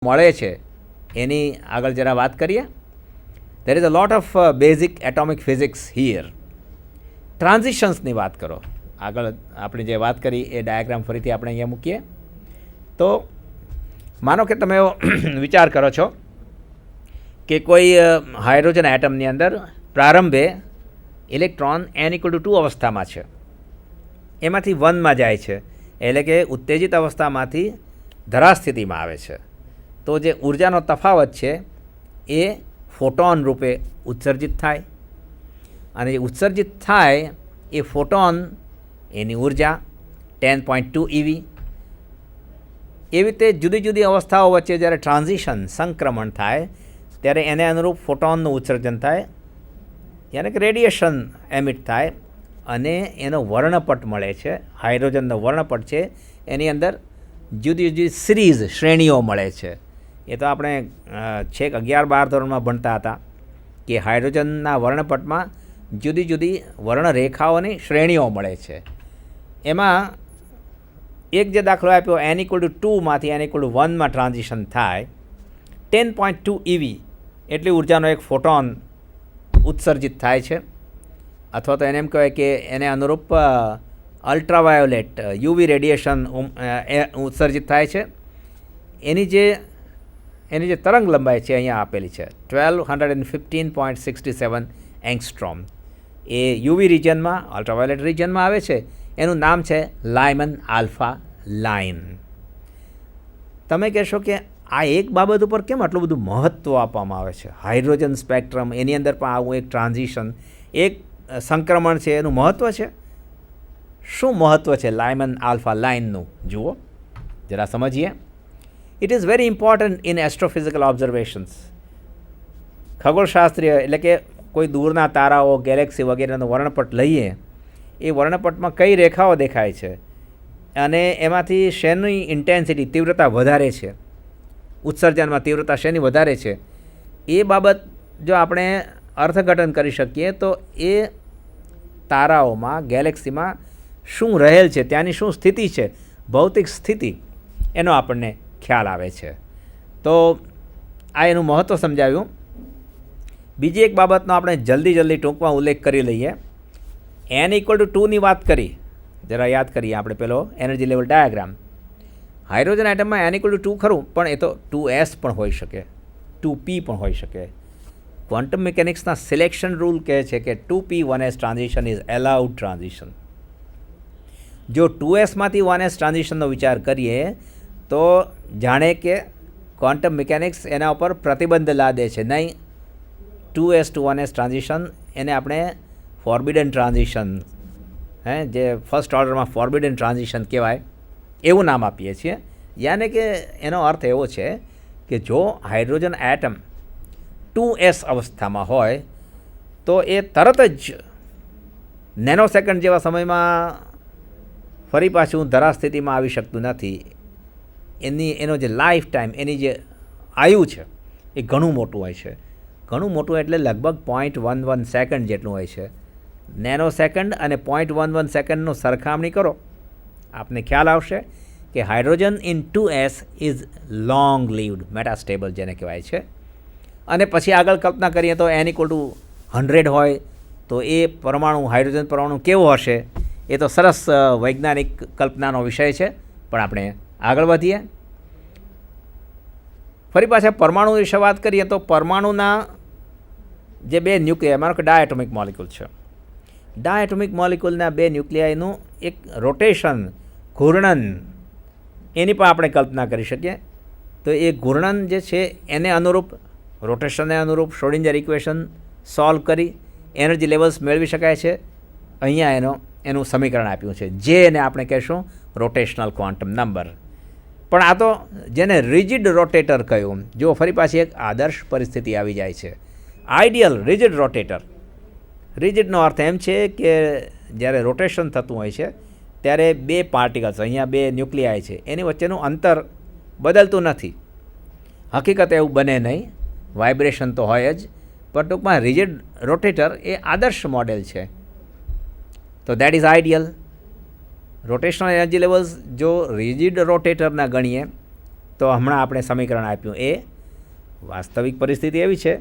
મળે છે એની આગળ જરા વાત કરીએ. There is a lot of basic atomic physics here. ટ્રાન્ઝિશન્સની વાત કરો. આગળ આપણે જે વાત કરી એ ડાયાગ્રામ ફરીથી આપણે અહીંયા મૂકીએ. તો માનો કે તમે એવો વિચાર કરો છો કે કોઈ હાઇડ્રોજન એટમની અંદર પ્રારંભે ઇલેક્ટ્રોન n=2 અવસ્થામાં છે, એમાંથી 1માં જાય છે, એટલે કે ઉત્તેજિત અવસ્થામાંથી ધરાસ્થિતિમાં આવે છે. તો જે ઉર્જાનો તફાવત છે એ ફોટોન રૂપે ઉત્સર્જિત થાય, અને જે ઉત્સર્જિત થાય એ ફોટોન એની ઉર્જા 10.2 EV. એવી રીતે જુદી જુદી અવસ્થાઓ વચ્ચે જ્યારે ટ્રાન્ઝિશન સંક્રમણ થાય ત્યારે એને અનુરૂપ ફોટોનનું ઉત્સર્જન થાય, યાની કે રેડિયેશન એમિટ થાય, અને એનો વર્ણપટ મળે છે. હાઇડ્રોજનનો વર્ણપટ છે એની અંદર જુદી જુદી સિરીઝ શ્રેણીઓ મળે છે. એ તો આપણે છેક 11-12 ધોરણમાં ભણતા હતા કે હાઇડ્રોજનના વર્ણપટમાં જુદી જુદી વર્ણરેખાઓની શ્રેણીઓ મળે છે. એમાં એક જે દાખલો આપ્યો n=2માંથી n=1માં ટ્રાન્ઝિશન થાય, 10.2 EV એટલી ઉર્જાનો એક ફોટોન ઉત્સર્જિત થાય છે, અથવા તો એને એમ કહેવાય કે એને અનુરૂપ અલ્ટ્રાવાયોલેટ યુવી રેડિયેશન ઉત્સર્જિત થાય છે. એની જે તરંગ લંબાઈ છે અહીંયા આપેલી છે 1215.67 એંગસ્ટ્રોમ. એ યુવી રિજનમાં, અલ્ટ્રાવાયોલેટ રિજનમાં આવે છે. એનું નામ છે લાયમન આલ્ફા લાઇન. તમે કહેશો કે આ એક બાબત ઉપર કેમ આટલું બધું મહત્ત્વ આપવામાં આવે છે? હાઇડ્રોજન સ્પેક્ટ્રમ, એની અંદર પણ આવું એક ટ્રાન્ઝિશન, એક સંક્રમણ છે, એનું મહત્ત્વ છે. શું મહત્ત્વ છે લાયમન આલ્ફા લાઇનનું? જુઓ જરા સમજીએ. It is very important in astrophysical observations. ખગોળશાસ્ત્રીય એટલે કે કોઈ દૂરના તારાઓ, ગેલેક્સી વગેરેનો વર્ણપટ લઈએ, એ વર્ણપટમાં કઈ રેખાઓ દેખાય છે અને એમાંથી શેની ઇન્ટેન્સિટી, તીવ્રતા વધારે છે, ઉત્સર્જનમાં તીવ્રતા શેની વધારે છે, એ બાબત જો આપણે અર્થઘટન કરી શકીએ તો એ તારાઓમાં, ગેલેક્સીમાં શું રહેલ છે, ત્યાંની શું સ્થિતિ છે, ભૌતિક સ્થિતિ, એનો આપણને ખ્યાલ આવે છે. તો આ એનું મહત્ત્વ સમજાવ્યું. બીજી એક બાબતનો આપણે જલ્દી ટૂંકમાં ઉલ્લેખ કરી લઈએ. n=2ની વાત કરી, જરા યાદ કરીએ આપણે પેલો એનર્જી લેવલ ડાયાગ્રામ. હાઇડ્રોજન એટમમાં n=2 ખરું, પણ એ તો 2s પણ હોઈ શકે, 2p પણ હોઈ શકે. ક્વોન્ટમ મિકેનિક્સના સિલેક્શન રૂલ કહે છે કે 2p1s transition is allowed transition. જો 2sમાંથી 1s ટ્રાન્ઝિશનનો વિચાર કરીએ તો જાણે કે ક્વોન્ટમ મિકેનિક્સ એના ઉપર પ્રતિબંધ લાદે છે. નહીં, 2s to 1s ટ્રાન્ઝિશન એને આપણે ફોરબિડન ટ્રાન્ઝિશન, જે ફર્સ્ટ ઓર્ડરમાં ફોરબિડન ટ્રાન્ઝિશન કહેવાય, એવું નામ આપીએ છીએ. યાને કે એનો અર્થ એવો છે કે જો હાઇડ્રોજન એટમ 2s અવસ્થામાં હોય તો એ તરત જ નેનો સેકન્ડ જેવા સમયમાં ફરી પાછું ધરાસ્થિતિમાં આવી શકતું નથી. એનો જે લાઈફ ટાઈમ, એની જે આયુ છે એ ઘણું મોટું હોય છે. ઘણું મોટું એટલે લગભગ 0.11 સેકન્ડ જેટલું હોય છે. નેનો સેકન્ડ અને 0.11 સેકન્ડનું સરખામણી કરો, આપને ખ્યાલ આવશે કે hydrogen in 2s is long lived, metastable જેને કહેવાય છે. અને પછી આગળ કલ્પના કરીએ તો n=100 હોય તો એ પરમાણુ, હાઇડ્રોજન પરમાણુ કેવો હશે? એ તો સરસ વૈજ્ઞાનિક કલ્પનાનો વિષય છે, પણ આપણે આગળ વધીએ. ફરી પાછા પરમાણુ વિશે વાત કરીએ તો પરમાણુના જે બે ન્યુક્લિયાય, માનો કે ડાયએટોમિક મોલિક્યુલ છે, ડાયએટોમિક મોલિક્યુલના બે ન્યુક્લિયાયનું એક રોટેશન, ઘૂર્ણન, એની પણ આપણે કલ્પના કરી શકીએ. તો એ ઘૂર્ણન જે છે એને અનુરૂપ, રોટેશનને અનુરૂપ શ્રોડિંજર ઇક્વેશન સોલ્વ કરી એનર્જી લેવલ્સ મેળવી શકાય છે. અહીંયા એનું સમીકરણ આપ્યું છે, જે એને આપણે કહેશું રોટેશનલ ક્વોન્ટમ નંબર. પણ આ તો જેને રિજિડ રોટેટર કહ્યું. જો ફરી પાછી એક આદર્શ પરિસ્થિતિ આવી જાય છે, આઈડિયલ રિજિડ રોટેટર. રિજિડનો અર્થ એમ છે કે જ્યારે રોટેશન થતું હોય છે ત્યારે બે પાર્ટિકલ્સ, અહીંયા બે ન્યુક્લિયાય છે, એની વચ્ચેનું અંતર બદલતું નથી. હકીકતે એવું બને નહીં, વાઇબ્રેશન તો હોય જ, પણ ટૂંકમાં રિજિડ રોટેટર એ આદર્શ મોડેલ છે. તો that is ideal. Rotational energy levels જો રિજિડ રોટેટરના ગણીએ તો હમણાં આપણે સમીકરણ આપ્યું એ વાસ્તવિક પરિસ્થિતિ એવી છે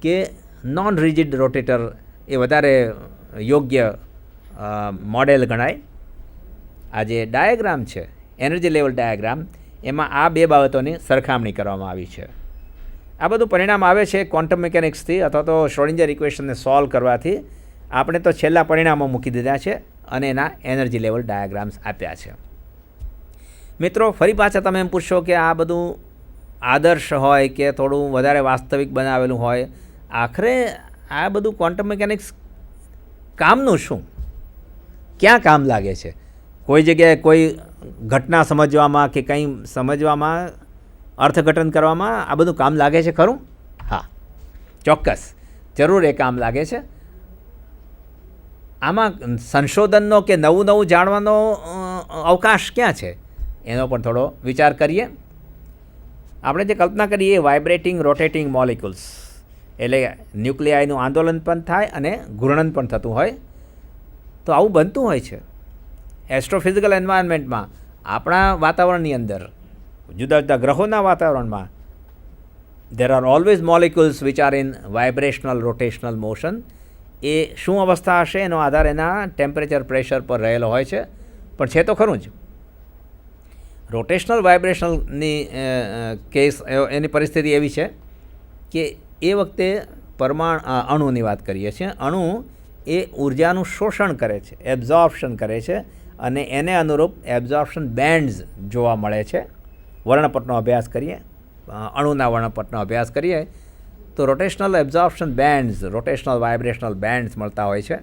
કે નોન રિજિડ રોટેટર એ વધારે યોગ્ય મોડેલ ગણાય. આ જે ડાયાગ્રામ છે એનર્જી લેવલ ડાયાગ્રામ, એમાં આ બે બાબતોની સરખામણી કરવામાં આવી છે. આ બધું પરિણામ આવે છે ક્વોન્ટમ મિકેનિક્સથી અથવા તો શ્રોડિંજર ઇક્વેશનને સોલ્વ કરવાથી. આપણે તો છેલ્લા પરિણામો મૂકી દીધા છે અને એના એનર્જી લેવલ ડાયાગ્રામ્સ આપ્યા છે. મિત્રો, ફરી પાછા તમે એમ પૂછશો કે આ બધું આદર્શ હોય કે થોડું વધારે વાસ્તવિક બનાવેલું હોય, આખરે આ બધું ક્વોન્ટમ મિકેનિક્સ કામનું શું, ક્યાં કામ લાગે છે? કોઈ જગ્યાએ કોઈ ઘટના સમજવામાં કે કંઈ સમજવામાં, અર્થઘટન કરવામાં આ બધું કામ લાગે છે ખરું? હા, ચોક્કસ, જરૂર એ કામ લાગે છે. આમાં સંશોધનનો કે નવું નવું જાણવાનો અવકાશ ક્યાં છે એનો પણ થોડો વિચાર કરીએ. આપણે જે કલ્પના કરીએ વાઇબ્રેટિંગ રોટેટિંગ મોલિક્યુલ્સ, એટલે ન્યુક્લિયાઈનું આંદોલન પણ થાય અને ઘૂર્ણન પણ થતું હોય. તો આવું બનતું હોય છે એસ્ટ્રોફિઝિકલ એન્વાયરમેન્ટમાં, આપણા વાતાવરણની અંદર, જુદા જુદા ગ્રહોના વાતાવરણમાં. There are always molecules which are in vibrational rotational motion. એ શું અવસ્થા હશે એનો આધાર એના ટેમ્પરેચર પ્રેશર પર રહેલો હોય છે, પણ છે તો ખરું જ. રોટેશનલ વાઇબ્રેશનલની કેસ, એની પરિસ્થિતિ એવી છે કે એ વખતે અણુની વાત કરીએ છીએ. અણુ એ ઉર્જાનું શોષણ કરે છે, એબ્ઝોર્પ્શન કરે છે, અને એને અનુરૂપ એબ્ઝોર્પ્શન બેન્ડ્સ જોવા મળે છે. વર્ણપટનો અભ્યાસ કરીએ, અણુના વર્ણપટનો અભ્યાસ કરીએ તો rotational absorption bands, rotational vibrational bands મળતા હોય છે.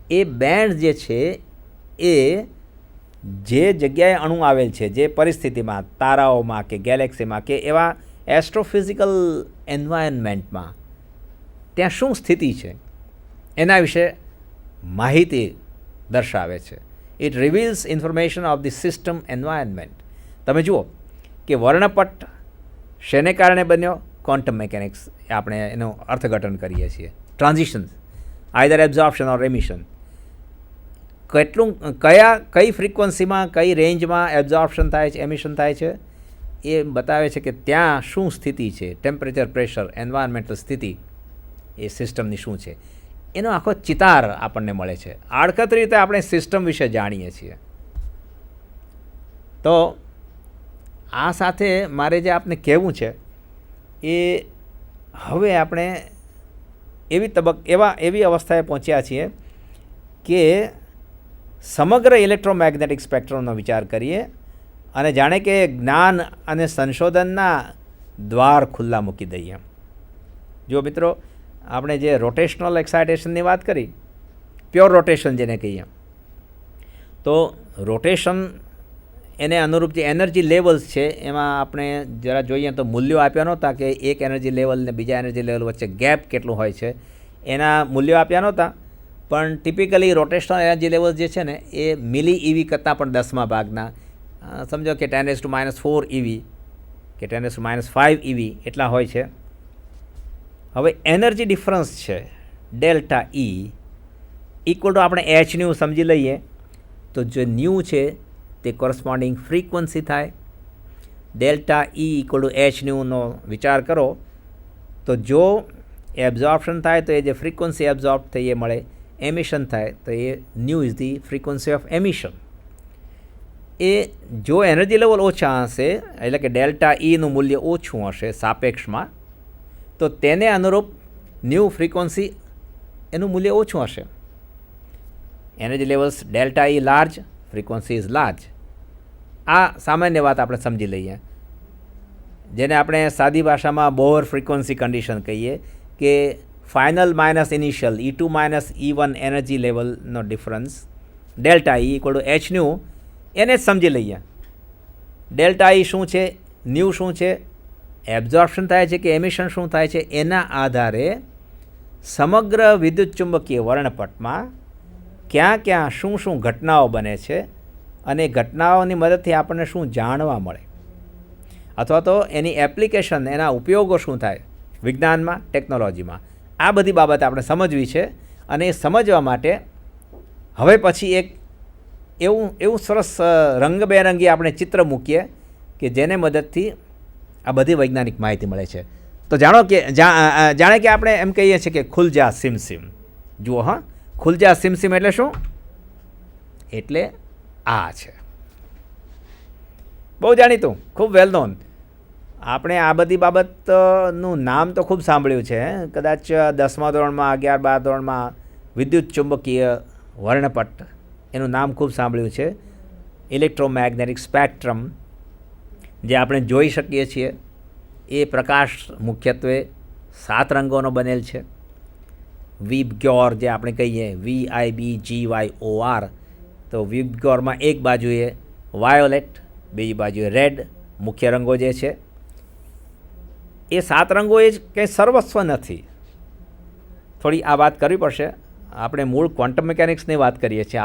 એ બેન્ડ્સ જે છે એ જે જગ્યાએ અણુ આવેલ છે, જે પરિસ્થિતિમાં, તારાઓમાં કે ગેલેક્સીમાં કે એવા એસ્ટ્રોફિઝિકલ એન્વાયરમેન્ટમાં, ત્યાં શું સ્થિતિ છે એના વિશે માહિતી દર્શાવે છે. It રિવીલ્સ information of the system environment. તમે જુઓ કે વર્ણપટ શેને કારણે બન્યો? ક્વોન્ટમ મિકેનિક્સ આપણે એનું અર્થઘટન કરીએ છીએ. ટ્રાન્ઝિશન્સ, આઈધર એબ્ઝોર્પ્શન ઓર એમિશન. કઈ ફ્રીક્વન્સીમાં, કઈ રેન્જમાં એબ્ઝોર્પ્શન થાય છે, એમિશન થાય છે, એ બતાવે છે કે ત્યાં શું સ્થિતિ છે, ટેમ્પરેચર, પ્રેશર, એન્વાયરમેન્ટલ સ્થિતિ એ સિસ્ટમની શું છે. એનો આખો ચિતાર આપણને મળે છે. આડકત રીતે આપણે સિસ્ટમ વિશે જાણીએ છીએ. તો આ સાથે મારે જે આપને કહેવું છે એ હવે આપણે એવી અવસ્થાએ પહોંચ્યા છીએ કે સમગ્ર ઇલેક્ટ્રોમેગ્નેટિક સ્પેક્ટ્રમનો વિચાર કરીએ અને જાણે કે જ્ઞાન અને સંશોધનના દ્વાર ખુલ્લા મૂકી દઈએ. જો મિત્રો, આપણે જે રોટેશનલ એક્સાઇટેશનની વાત કરી, પ્યોર રોટેશન જેને કહીએ, તો રોટેશન એને અનુરૂપ જે એનર્જી લેવલ્સ છે એમાં આપણે જરા જોઈએ તો મૂલ્યો આપ્યા નહોતા કે એક એનર્જી લેવલ ને બીજા એનર્જી લેવલ વચ્ચે ગેપ કેટલું હોય છે, એના મૂલ્યો આપ્યા નહોતા. પણ ટિપિકલી રોટેશનલ એનર્જી લેવલ જે છે ને એ મિલી ઇવી કરતાં પણ 10મા ભાગના, સમજો કે 10⁻⁴ ઇવી કે 10⁻⁵ ઇવી એટલા હોય છે. હવે એનર્જી ડિફરન્સ છે ડેલ્ટા ઈ ઇક્વલ ટુ આપણે એચ ન્યુ સમજી લઈએ તો જે ન્યુ છે તે કોરસ્પોન્ડિંગ ફ્રીક્વન્સી થાય. Delta E equal to h ન્યુનો વિચાર કરો તો જો એબ્ઝોર્પ્શન થાય તો એ જે ફ્રીક્વન્સી એબ્ઝોર્બ થઈ એ મળે, એમિશન થાય તો એ nu is the frequency of emission. એ જો એનર્જી લેવલ ઓછા હશે, એટલે કે ડેલ્ટા ઈનું મૂલ્ય ઓછું હશે સાપેક્ષમાં, તો તેને અનુરૂપ ન્યૂ ફ્રીક્વન્સી એનું મૂલ્ય ઓછું હશે. Energy levels delta E large, frequency is large. આ સામાન્ય વાત આપણે સમજી લઈએ, જેને આપણે સાદી ભાષામાં બોર ફ્રીક્વન્સી કન્ડિશન કહીએ કે final minus initial E2 minus E1 energy લેવલનો difference delta E equal to h nu, એને જ સમજી લઈએ. ડેલ્ટા ઈ શું છે, ન્યુ શું છે, એબ્ઝોર્પ્શન થાય છે કે એમિશન શું થાય છે, એના આધારે સમગ્ર વિદ્યુત ચુંબકીય વર્ણપટમાં ક્યાં ક્યાં શું શું ઘટનાઓ બને છે અને ઘટનાઓની મદદથી આપણને શું જાણવા મળે, અથવા તો એની એપ્લિકેશન, એના ઉપયોગો શું થાય વિજ્ઞાનમાં, ટેકનોલોજીમાં. આ બધી બાબત આપણે સમજવી છે. અને એ સમજવા માટે હવે પછી એક એવું સરસ રંગબેરંગી આપણે ચિત્ર મૂકીએ કે જેને મદદથી આ બધી વૈજ્ઞાનિક માહિતી મળે છે. તો જાણે કે આપણે એમ કહીએ છીએ કે ખુલ જા સિમ સિમ. જુઓ હા, ખુલ જા સિમ સિમ એટલે શું? એટલે આ છે. બહુ જાણીતું, ખૂબ વેલ નોન. આપણે આ બધી બાબતનું નામ તો ખૂબ સાંભળ્યું છે. કદાચ 10મા ધોરણમાં, 11, 12 ધોરણમાં વિદ્યુત ચુંબકીય વર્ણપટ એનું નામ ખૂબ સાંભળ્યું છે. ઇલેક્ટ્રોમેગ્નેટિક સ્પેક્ટ્રમ જે આપણે જોઈ શકીએ છીએ એ પ્રકાશ મુખ્યત્વે 7 રંગોનો બનેલ છે. વિબગ્યોર જે આપણે કહીએ VIBGYOR, તો વિબગ્યોરમાં એક બાજુએ વાયોલેટ, બીજી બાજુએ રેડ મુખ્ય રંગો જે છે. એ 7 રંગો એ જ કંઈ સર્વસ્વ નથી. થોડી આ વાત કરવી પડશે. આપણે મૂળ ક્વોન્ટમ મિકેનિક્સની વાત કરીએ છીએ.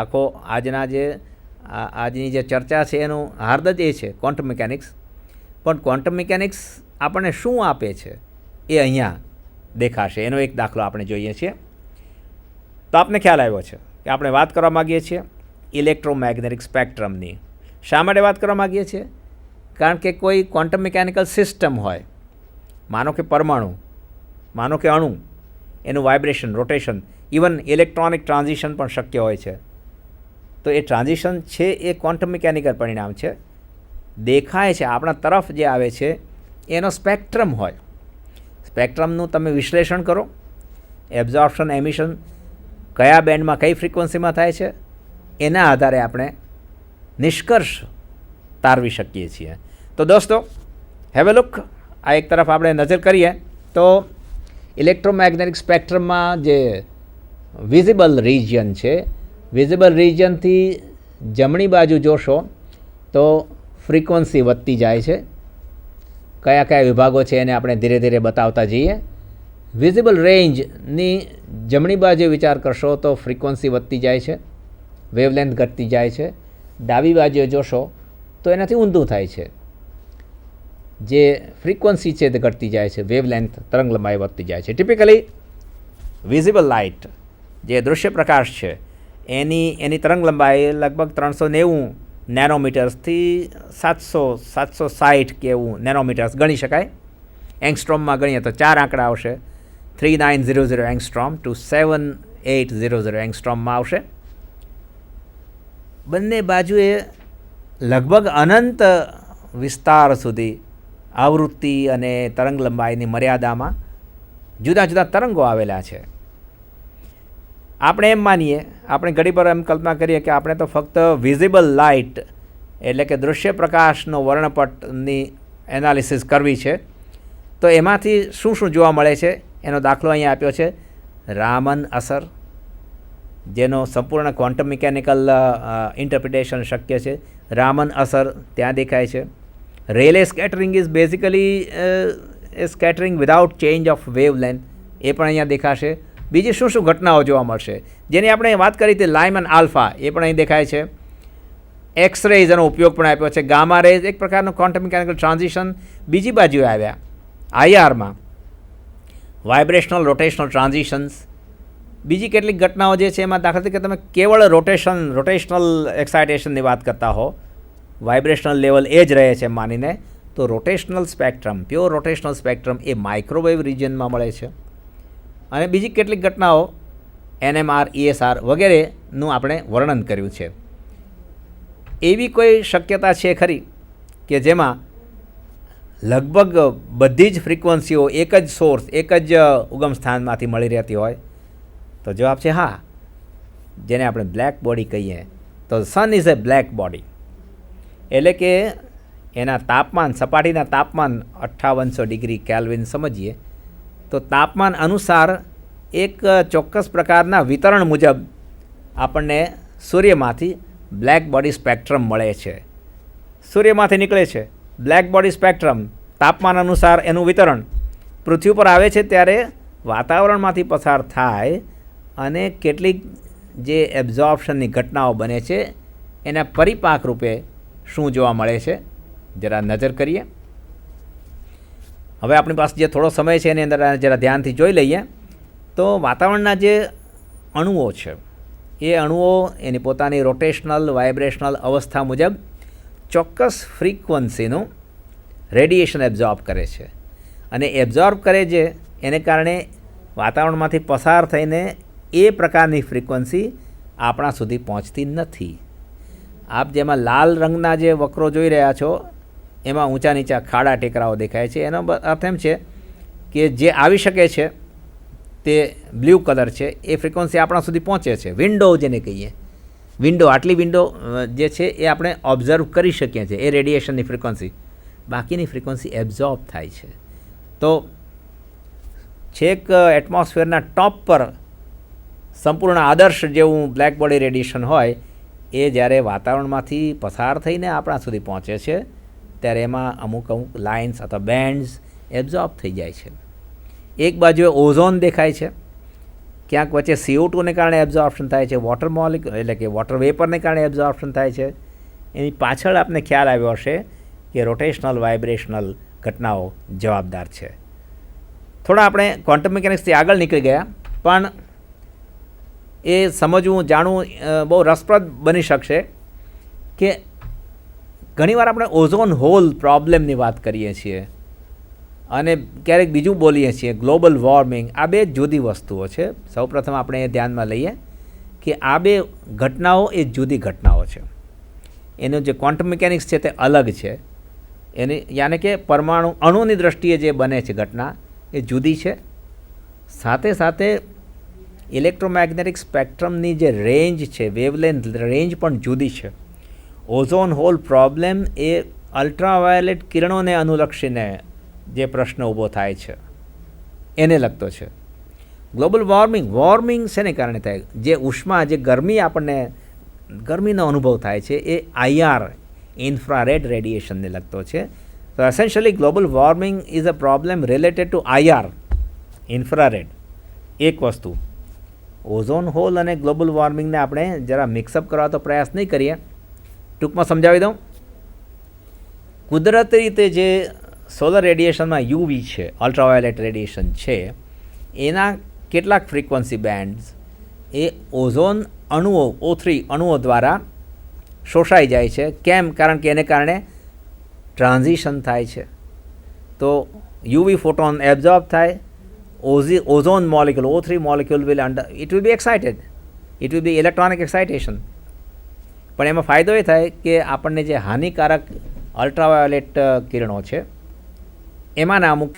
આજની જે ચર્ચા છે એનું હાર્દ જ એ છે ક્વોન્ટમ મિકેનિક્સ. પણ ક્વોન્ટમ મિકેનિક્સ આપણને શું આપે છે એ અહીંયા દેખાશે. એનો એક દાખલો આપણે જોઈએ છીએ. તો આપને ખ્યાલ આવ્યો છે કે આપણે વાત કરવા માગીએ છીએ ઇલેક્ટ્રોમેગ્નેટિક સ્પેક્ટ્રમની. શા માટે વાત કરવા માગીએ છીએ? કારણ કે કોઈ ક્વોન્ટમ મિકેનિકલ સિસ્ટમ હોય, માનો કે પરમાણુ, માનો કે અણુ, એનું vibration, rotation, even electronic transition પણ શક્ય હોય છે. તો એ ટ્રાન્ઝિશન છે એ ક્વોન્ટમ મિકેનિકલ પરિણામ છે. દેખાય છે આપણા તરફ જે આવે છે એનો સ્પેક્ટ્રમ હોય. સ્પેક્ટ્રમનું તમે વિશ્લેષણ કરો, એબ્ઝોર્પ્શન, એમિશન કયા બેન્ડમાં કઈ ફ્રિકવન્સીમાં થાય છે એના આધારે આપણે નિષ્કર્ષ તારવી શકીએ છીએ. તો દોસ્તો, હેવ એ લુક. આ એક તરફ આપણે નજર કરીએ તો ઇલેક્ટ્રોમેગ્નેટિક સ્પેક્ટ્રમમાં જે વિઝિબલ રિજિયન છે, વિઝિબલ રિજિયનથી જમણી બાજુ જોશો તો ફ્રીક્વન્સી વધતી જાય છે. કયા કયા વિભાગો છે એને આપણે ધીરે ધીરે બતાવતા જઈએ. વિઝિબલ રેન્જની જમણી બાજુ વિચાર કરશો તો ફ્રીક્વન્સી વધતી જાય છે, વેવલેન્થ ઘટતી જાય છે. ડાબી બાજુએ જોશો તો એનાથી ઊંધું થાય છે. જે ફ્રીક્વન્સી છે તે ઘટતી જાય છે, વેવલેન્થ, તરંગલંબાઈ વધતી જાય છે. ટિપિકલી વિઝિબલ લાઇટ જે દૃશ્ય પ્રકાશ છે એની તરંગલંબાઈ લગભગ 390 નેનોમીટર્સથી 760 કે એવું નેનોમીટર્સ ગણી શકાય. એંગસ્ટ્રોમમાં ગણીએ તો 4 આંકડા આવશે. 3900 એંગસ્ટ્રોમ ટુ 7800 એંગસ્ટ્રોમમાં આવશે. બંને બાજુએ લગભગ અનંત વિસ્તાર સુધી આવૃત્તિ અને તરંગલંબાઈની મર્યાદામાં જુદા જુદા તરંગો આવેલા છે. આપણે એમ માનીએ, આપણે ઘણી વાર એમ કલ્પના કરીએ કે આપણે તો ફક્ત વિઝિબલ લાઇટ એટલે કે દૃશ્ય પ્રકાશનો વર્ણપટની એનાલિસિસ કરવી છે. તો એમાંથી શું શું જોવા મળે છે એનો દાખલો અહીંયા આપ્યો છે. રામન અસર, જેનો સંપૂર્ણ ક્વોન્ટમ મિકેનિકલ ઇન્ટરપ્રિટેશન શક્ય છે. રામન અસર ત્યાં દેખાય છે. Rayleigh scattering is basically scattering without change of wavelength, એ પણ અહીંયા દેખાશે. બીજી શું શું ઘટનાઓ જોવા મળશે જેની આપણે વાત કરી હતી, લાયમન આલ્ફા, એ પણ અહીં દેખાય છે. એક્સ રેઝ એનો ઉપયોગ પણ આપ્યો છે. ગામા રેઝ એક પ્રકારનું ક્વોન્ટમ મિકેનિકલ ટ્રાન્ઝિશન બીજી બાજુએ આવ્યા. આઈઆરમાં વાઇબ્રેશનલ રોટેશનલ ટ્રાન્ઝિશન્સ, બીજી કેટલીક ઘટનાઓ જે છે એમાં દાખલા તરીકે તમે કેવળ રોટેશનલ એક્સાઇટેશનની વાત કરતા હો, વાઇબ્રેશનલ લેવલ એ જ રહે છે માનીને, તો rotational spectrum, pure rotational spectrum એ માઇક્રોવેવ રિજિયનમાં મળે છે. અને બીજી કેટલીક ઘટનાઓ NMR, ESR વગેરેનું આપણે વર્ણન કર્યું છે. એવી કોઈ શક્યતા છે ખરી કે જેમાં લગભગ બધી જ ફ્રીક્વન્સીઓ એક જ સોર્સ, એક જ ઉગમ સ્થાનમાંથી મળી રહેતી હોય? તો જવાબ છે હા. જેને આપણે બ્લેક બોડી કહીએ. તો sun is A black body, એટલે કે એના તાપમાન, સપાટીના તાપમાન 5800 ડિગ્રી કેલ્વિન સમજીએ તો તાપમાન અનુસાર એક ચોક્કસ પ્રકારના વિતરણ મુજબ આપણને સૂર્યમાંથી બ્લેક બોડી સ્પેક્ટ્રમ મળે છે. સૂર્યમાંથી નીકળે છે બ્લેક બોડી સ્પેક્ટ્રમ, તાપમાન અનુસાર એનું વિતરણ પૃથ્વી પર આવે છે ત્યારે વાતાવરણમાંથી પસાર થાય અને કેટલીક જે એબ્ઝોર્પ્શનની ઘટનાઓ બને છે એના પરિપાક રૂપે શું જોવા મળે છે જરા નજર કરીએ. હવે આપણી પાસે જે થોડો સમય છે એની અંદર જરા ધ્યાનથી જોઈ લઈએ તો વાતાવરણના જે અણુઓ છે એ અણુઓ એની પોતાની રોટેશનલ વાઇબ્રેશનલ અવસ્થા મુજબ ચોક્કસ ફ્રીક્વન્સીનું રેડિયેશન એબ્ઝોર્બ કરે છે અને એબ્ઝોર્બ કરે છે એને કારણે વાતાવરણમાંથી પસાર થઈને એ પ્રકારની ફ્રીક્વન્સી આપણા સુધી પહોંચતી નથી. આપ જેમાં લાલ રંગના જે વક્રો જોઈ રહ્યા છો એમાં ઊંચા નીચા ખાડા ટેકરાઓ દેખાય છે. એનો અર્થ એમ છે કે જે આવી શકે છે તે બ્લુ કલર છે એ ફ્રીક્વન્સી આપણા સુધી પહોંચે છે. વિન્ડો જેને કહીએ, વિન્ડો, આટલી વિન્ડો જે છે એ આપણે ઓબ્ઝર્વ કરી શકીએ છીએ એ રેડિયેશનની ફ્રીક્વન્સી. બાકીની ફ્રીક્વન્સી એબ્ઝોર્બ થાય છે. તો છેક એટમોસ્ફિયરના ટોપ પર સંપૂર્ણ આદર્શ જેવું બ્લેક બોડી રેડિયેશન હોય એ જ્યારે વાતાવરણમાંથી પસાર થઈને આપણા સુધી પહોંચે છે ત્યારે એમાં અમુક લાઇન્સ અથવા બેન્ડ્સ એબ્ઝોર્બ થઈ જાય છે. એક બાજુએ ઓઝોન દેખાય છે, ક્યાંક વચ્ચે CO2ને કારણે એબ્ઝોર્પ્શન થાય છે, વોટર મોલિક્યુલ એટલે કે વોટર વેપરને કારણે એબ્ઝોર્પ્શન થાય છે. એની પાછળ આપને ખ્યાલ આવ્યો હશે કે રોટેશનલ વાઇબ્રેશનલ ઘટનાઓ જવાબદાર છે. થોડા આપણે ક્વોન્ટમ મિકેનિક્સથી આગળ નીકળી ગયા, પણ એ સમજવું જાણવું બહુ રસપ્રદ બની શકશે કે ઘણીવાર આપણે ઓઝોન હોલ પ્રોબ્લેમની વાત કરીએ છીએ અને ક્યારેક બીજું બોલીએ છીએ ગ્લોબલ વોર્મિંગ. આ બે જુદી વસ્તુઓ છે. સૌપ્રથમ આપણે એ ધ્યાનમાં લઈએ કે આ બે ઘટનાઓ એ જુદી ઘટનાઓ છે. એનું જે ક્વોન્ટમ મિકેનિક્સ છે તે અલગ છે. એની યાને કે પરમાણુ અણુની દ્રષ્ટિએ જે બને છે ઘટના એ જુદી છે. સાથે સાથે ઇલેક્ટ્રોમેગ્નેટિક સ્પેક્ટ્રમની જે રેન્જ છે, વેવલેન્થ રેન્જ પણ જુદી છે. ઓઝોન હોલ પ્રોબ્લેમ એ અલ્ટ્રાવાયોલેટ કિરણોને અનુલક્ષીને જે પ્રશ્ન ઊભો થાય છે એને લગતો છે. ગ્લોબલ વોર્મિંગ શેને કારણે થાય? જે ઉષ્મા, જે ગરમી આપણને ગરમીનો અનુભવ થાય છે એ IR ઇન્ફ્રારેડ રેડિયેશનને લગતો છે. તો essentially global warming is a problem related to IR infrared. એક વસ્તુ. ઓઝોન હોલ અને ગ્લોબલ વોર્મિંગને આપણે જરા મિક્સઅપ કરવાનો પ્રયાસ નહીં કરીએ. ટૂંકમાં સમજાવી દઉં. કુદરતી રીતે જે સોલર રેડિયેશનમાં UV છે, અલ્ટ્રાવાયોલેટ રેડિયેશન છે, એના કેટલાક ફ્રીક્વન્સી બેન્ડ્સ એ ઓઝોન અણુઓ O3 અણુઓ દ્વારા શોષાઈ જાય છે. કેમ? કારણ કે એને કારણે ટ્રાન્ઝિશન થાય છે. તો UV ફોટોન એબ્ઝોર્બ થાય, ozone molecule O3 molecule it will be excited, it will be electronic excitation. પણ એમાં ફાયદો એ થાય કે આપણને જે હાનિકારક અલ્ટ્રાવાયોલેટ કિરણો છે એમાંના અમુક